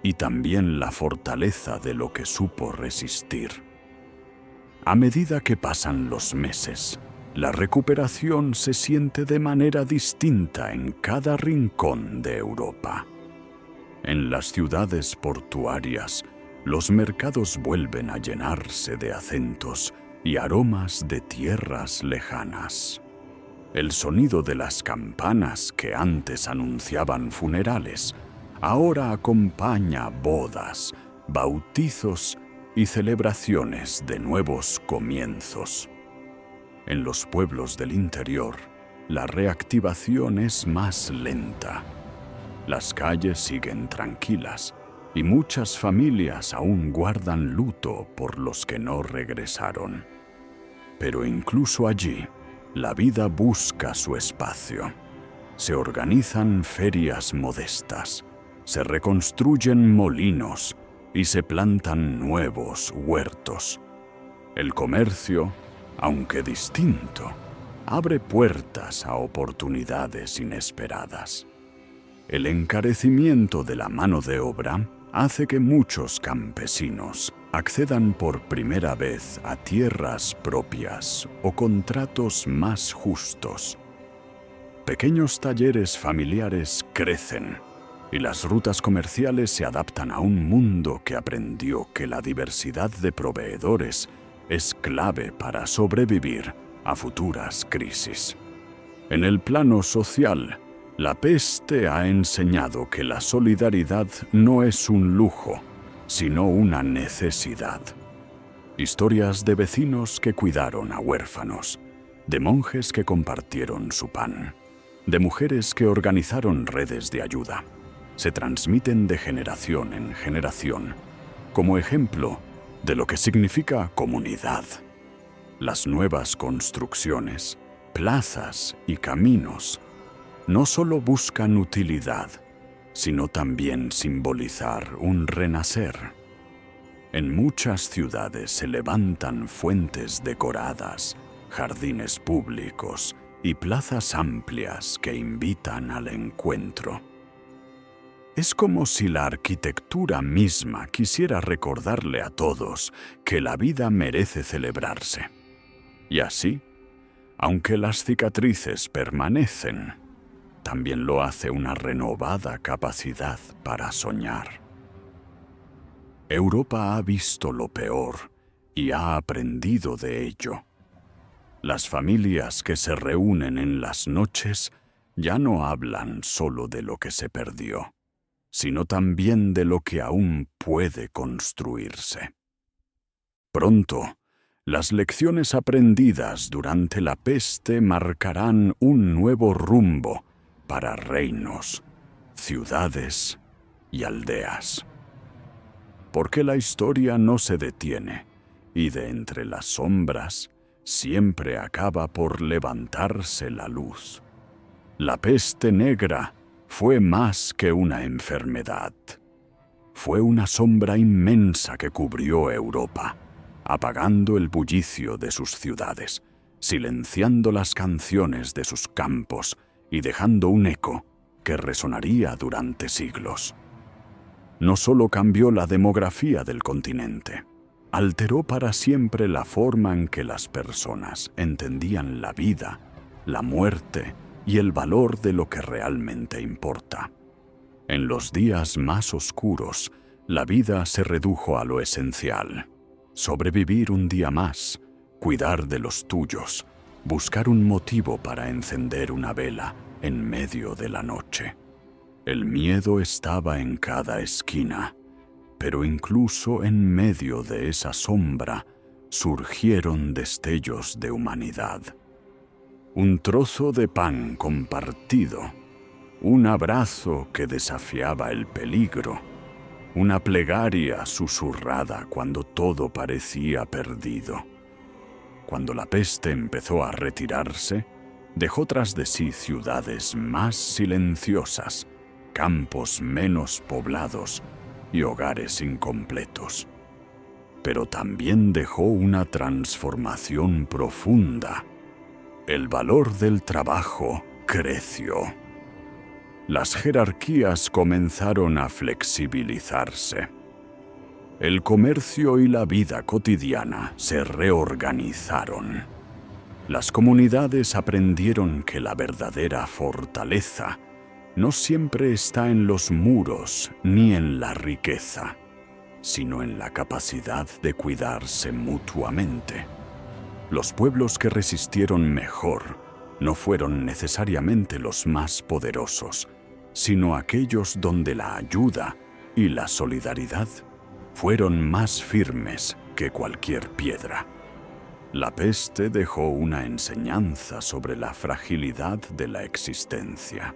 Y también la fortaleza de lo que supo resistir. A medida que pasan los meses, la recuperación se siente de manera distinta en cada rincón de Europa. En las ciudades portuarias, los mercados vuelven a llenarse de acentos y aromas de tierras lejanas. El sonido de las campanas que antes anunciaban funerales, ahora acompaña bodas, bautizos y celebraciones de nuevos comienzos. En los pueblos del interior, la reactivación es más lenta. Las calles siguen tranquilas y muchas familias aún guardan luto por los que no regresaron. Pero incluso allí, la vida busca su espacio. Se organizan ferias modestas, se reconstruyen molinos y se plantan nuevos huertos. El comercio, aunque distinto, abre puertas a oportunidades inesperadas. El encarecimiento de la mano de obra hace que muchos campesinos accedan por primera vez a tierras propias o contratos más justos. Pequeños talleres familiares crecen y las rutas comerciales se adaptan a un mundo que aprendió que la diversidad de proveedores es clave para sobrevivir a futuras crisis. En el plano social, la peste ha enseñado que la solidaridad no es un lujo, sino una necesidad. Historias de vecinos que cuidaron a huérfanos, de monjes que compartieron su pan, de mujeres que organizaron redes de ayuda, se transmiten de generación en generación, como ejemplo de lo que significa comunidad. Las nuevas construcciones, plazas y caminos no solo buscan utilidad, sino también simbolizar un renacer. En muchas ciudades se levantan fuentes decoradas, jardines públicos y plazas amplias que invitan al encuentro. Es como si la arquitectura misma quisiera recordarle a todos que la vida merece celebrarse. Y así, aunque las cicatrices permanecen, también lo hace una renovada capacidad para soñar. Europa ha visto lo peor y ha aprendido de ello. Las familias que se reúnen en las noches ya no hablan solo de lo que se perdió, sino también de lo que aún puede construirse. Pronto, las lecciones aprendidas durante la peste marcarán un nuevo rumbo para reinos, ciudades y aldeas. Porque la historia no se detiene, y de entre las sombras siempre acaba por levantarse la luz. La peste negra fue más que una enfermedad. Fue una sombra inmensa que cubrió Europa, apagando el bullicio de sus ciudades, silenciando las canciones de sus campos y dejando un eco que resonaría durante siglos. No solo cambió la demografía del continente, alteró para siempre la forma en que las personas entendían la vida, la muerte y el valor de lo que realmente importa. En los días más oscuros, la vida se redujo a lo esencial: sobrevivir un día más, cuidar de los tuyos, buscar un motivo para encender una vela en medio de la noche. El miedo estaba en cada esquina, pero incluso en medio de esa sombra surgieron destellos de humanidad. Un trozo de pan compartido, un abrazo que desafiaba el peligro, una plegaria susurrada cuando todo parecía perdido. Cuando la peste empezó a retirarse, dejó tras de sí ciudades más silenciosas, campos menos poblados y hogares incompletos. Pero también dejó una transformación profunda. El valor del trabajo creció. Las jerarquías comenzaron a flexibilizarse. El comercio y la vida cotidiana se reorganizaron. Las comunidades aprendieron que la verdadera fortaleza no siempre está en los muros ni en la riqueza, sino en la capacidad de cuidarse mutuamente. Los pueblos que resistieron mejor no fueron necesariamente los más poderosos, sino aquellos donde la ayuda y la solidaridad fueron más firmes que cualquier piedra. La peste dejó una enseñanza sobre la fragilidad de la existencia.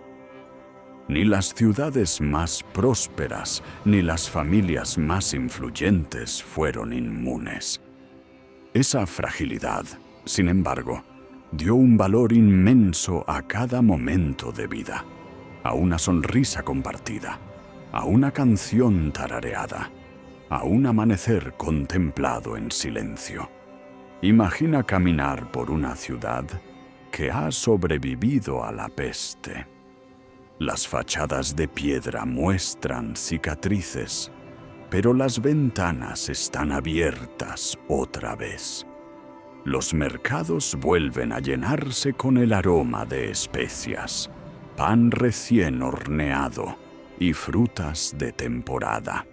Ni las ciudades más prósperas ni las familias más influyentes fueron inmunes. Esa fragilidad, sin embargo, dio un valor inmenso a cada momento de vida, a una sonrisa compartida, a una canción tarareada, a un amanecer contemplado en silencio. Imagina caminar por una ciudad que ha sobrevivido a la peste. Las fachadas de piedra muestran cicatrices, pero las ventanas están abiertas otra vez. Los mercados vuelven a llenarse con el aroma de especias, pan recién horneado y frutas de temporada.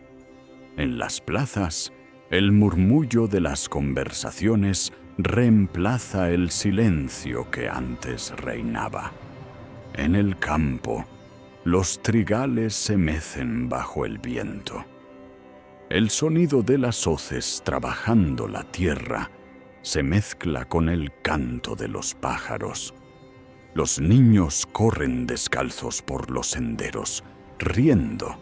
En las plazas, el murmullo de las conversaciones reemplaza el silencio que antes reinaba. En el campo, los trigales se mecen bajo el viento. El sonido de las hoces trabajando la tierra se mezcla con el canto de los pájaros. Los niños corren descalzos por los senderos, riendo,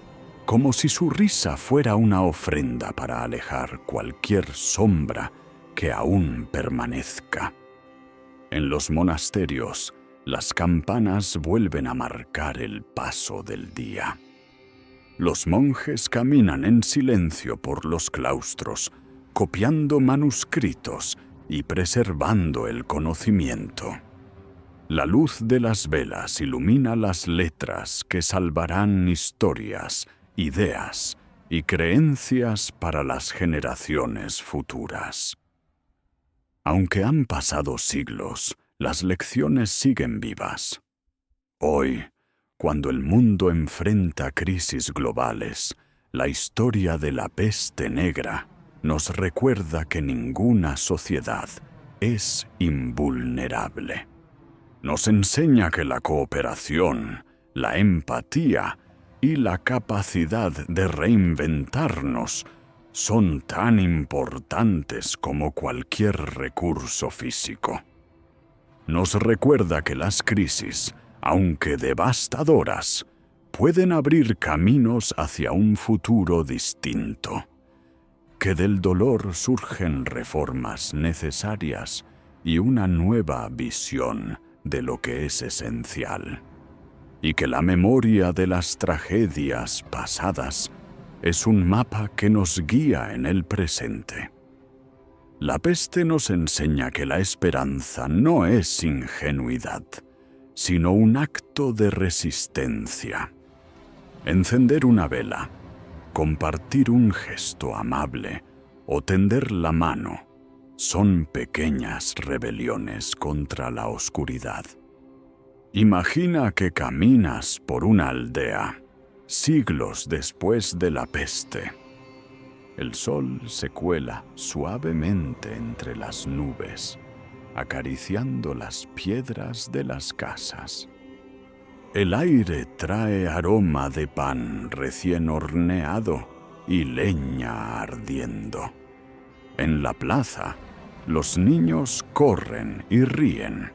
como si su risa fuera una ofrenda para alejar cualquier sombra que aún permanezca. En los monasterios, las campanas vuelven a marcar el paso del día. Los monjes caminan en silencio por los claustros, copiando manuscritos y preservando el conocimiento. La luz de las velas ilumina las letras que salvarán historias, ideas y creencias para las generaciones futuras. Aunque han pasado siglos, las lecciones siguen vivas. Hoy, cuando el mundo enfrenta crisis globales, la historia de la peste negra nos recuerda que ninguna sociedad es invulnerable. Nos enseña que la cooperación, la empatía y la capacidad de reinventarnos son tan importantes como cualquier recurso físico. Nos recuerda que las crisis, aunque devastadoras, pueden abrir caminos hacia un futuro distinto, que del dolor surgen reformas necesarias y una nueva visión de lo que es esencial, y que la memoria de las tragedias pasadas es un mapa que nos guía en el presente. La peste nos enseña que la esperanza no es ingenuidad, sino un acto de resistencia. Encender una vela, compartir un gesto amable o tender la mano son pequeñas rebeliones contra la oscuridad. Imagina que caminas por una aldea, siglos después de la peste. El sol se cuela suavemente entre las nubes, acariciando las piedras de las casas. El aire trae aroma de pan recién horneado y leña ardiendo. En la plaza, los niños corren y ríen,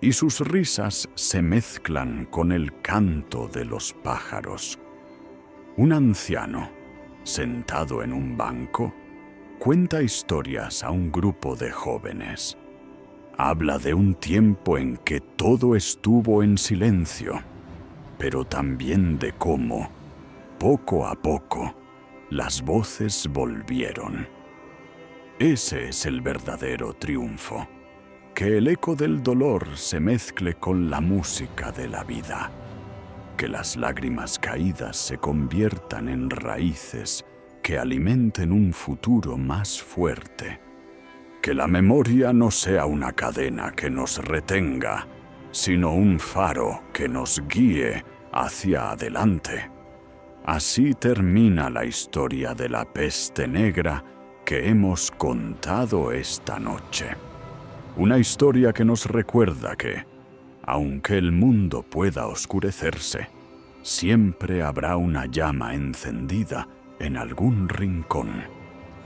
y sus risas se mezclan con el canto de los pájaros. Un anciano, sentado en un banco, cuenta historias a un grupo de jóvenes. Habla de un tiempo en que todo estuvo en silencio, pero también de cómo, poco a poco, las voces volvieron. Ese es el verdadero triunfo, que el eco del dolor se mezcle con la música de la vida, que las lágrimas caídas se conviertan en raíces que alimenten un futuro más fuerte, que la memoria no sea una cadena que nos retenga, sino un faro que nos guíe hacia adelante. Así termina la historia de la peste negra que hemos contado esta noche. Una historia que nos recuerda que, aunque el mundo pueda oscurecerse, siempre habrá una llama encendida en algún rincón,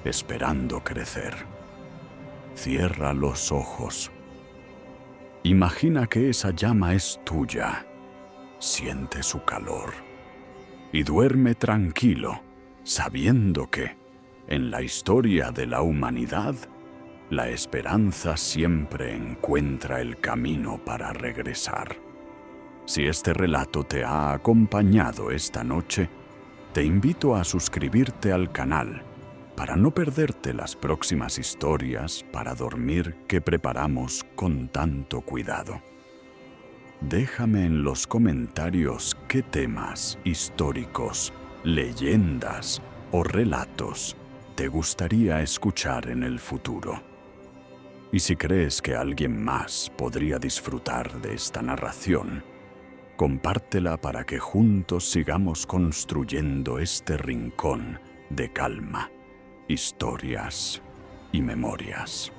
esperando crecer. Cierra los ojos. Imagina que esa llama es tuya. Siente su calor. Y duerme tranquilo, sabiendo que, en la historia de la humanidad, la esperanza siempre encuentra el camino para regresar. Si este relato te ha acompañado esta noche, te invito a suscribirte al canal para no perderte las próximas historias para dormir que preparamos con tanto cuidado. Déjame en los comentarios qué temas históricos, leyendas o relatos te gustaría escuchar en el futuro. Y si crees que alguien más podría disfrutar de esta narración, compártela para que juntos sigamos construyendo este rincón de calma, historias y memorias.